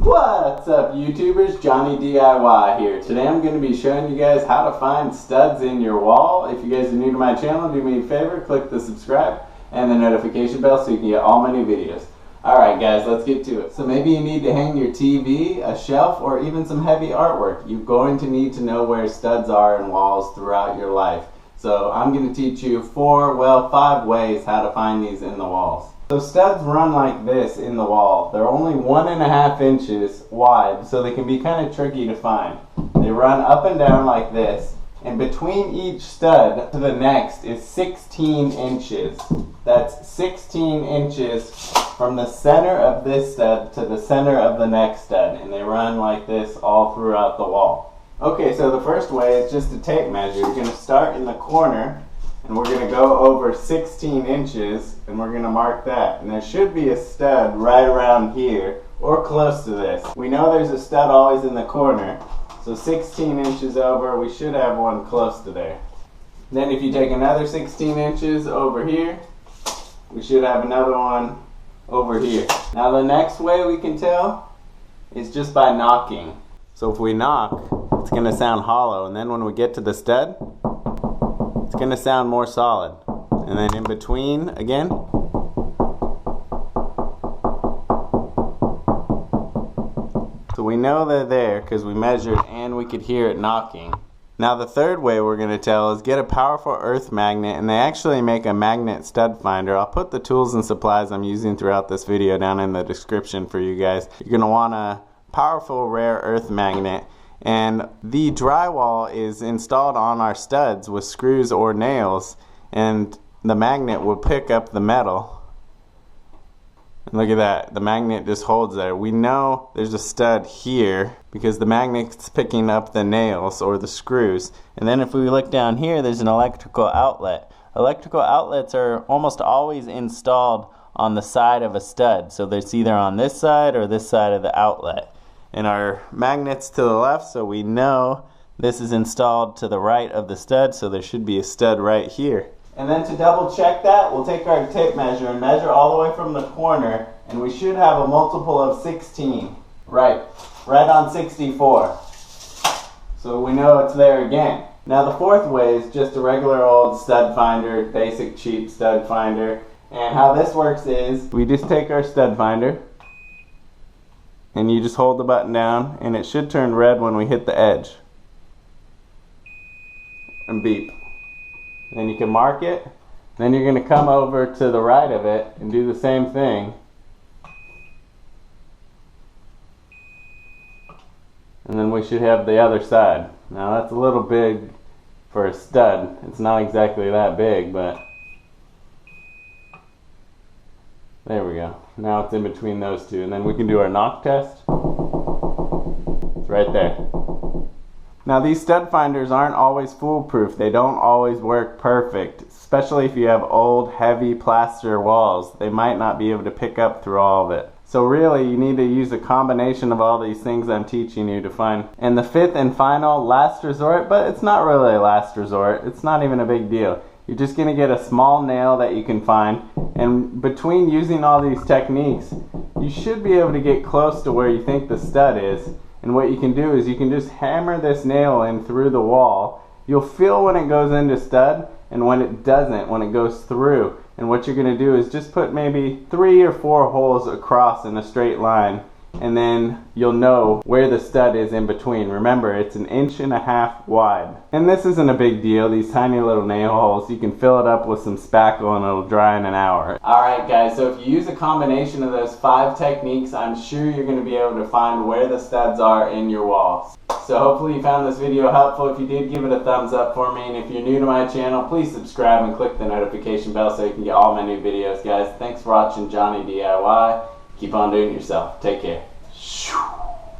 What's up YouTubers, Johnny DIY here. Today I'm going to be showing you guys how to find studs in your wall. If you guys are new to my channel, do me a favor, click the subscribe and the notification bell so you can get all my new videos. Alright guys, let's get to it. So maybe you need to hang your TV, a shelf, or even some heavy artwork. You're going to need to know where studs are in walls throughout your life. So I'm going to teach you 5 ways how to find these in the walls. So studs run like this in the wall. They're only 1.5 inches wide, so they can be kind of tricky to find. They run up and down like this, and between each stud to the next is 16 inches. That's 16 inches from the center of this stud to the center of the next stud, and they run like this all throughout the wall. Okay, so the first way is just a tape measure. You're going to start in the corner, and we're going to go over 16 inches, and we're going to mark that. And there should be a stud right around here, or close to this. We know there's a stud always in the corner, so 16 inches over, we should have one close to there. Then if you take another 16 inches over here, we should have another one over here. Now the next way we can tell is just by knocking. So if we knock, it's going to sound hollow, and then when we get to the stud, it's going to sound more solid. And then in between again. So we know they're there because we measured and we could hear it knocking. Now the third way we're going to tell is get a powerful earth magnet, and they actually make a magnet stud finder. I'll put the tools and supplies I'm using throughout this video down in the description for you guys. You're going to want a powerful rare earth magnet. And the drywall is installed on our studs with screws or nails, and the magnet will pick up the metal. And look at that, the magnet just holds there. We know there's a stud here because the magnet's picking up the nails or the screws. And then if we look down here, there's an electrical outlet. Electrical outlets are almost always installed on the side of a stud, so it's either on this side or this side of the outlet. And our magnet's to the left, so we know this is installed to the right of the stud, so there should be a stud right here. And then to double check that, we'll take our tape measure and measure all the way from the corner, and we should have a multiple of 16. Right on 64. So we know it's there again. Now the fourth way is just a regular old stud finder, basic cheap stud finder. And how this works is, we just take our stud finder, and you just hold the button down, and it should turn red when we hit the edge. And beep. Then you can mark it. Then you're going to come over to the right of it and do the same thing. And then we should have the other side. Now that's a little big for a stud. It's not exactly that big, but there we go. Now it's in between those two. And then we can do our knock test. It's right there. Now these stud finders aren't always foolproof. They don't always work perfect. Especially if you have old, heavy plaster walls. They might not be able to pick up through all of it. So really, you need to use a combination of all these things I'm teaching you to find. And the fifth and final, last resort, but it's not really a last resort. It's not even a big deal. You're just going to get a small nail that you can find, and between using all these techniques, you should be able to get close to where you think the stud is. And what you can do is you can just hammer this nail in through the wall. You'll feel when it goes into stud and when it doesn't, when it goes through. And what you're going to do is just put maybe 3 or 4 holes across in a straight line, and then you'll know where the stud is in between. Remember, it's 1.5 inches wide. And this isn't a big deal, these tiny little nail holes. You can fill it up with some spackle and it'll dry in an hour. Alright guys, so if you use a combination of those 5 techniques, I'm sure you're going to be able to find where the studs are in your walls. So hopefully you found this video helpful. If you did, give it a thumbs up for me. And if you're new to my channel, please subscribe and click the notification bell so you can get all my new videos, guys. Thanks for watching Johnny DIY. Keep on doing it yourself. Take care.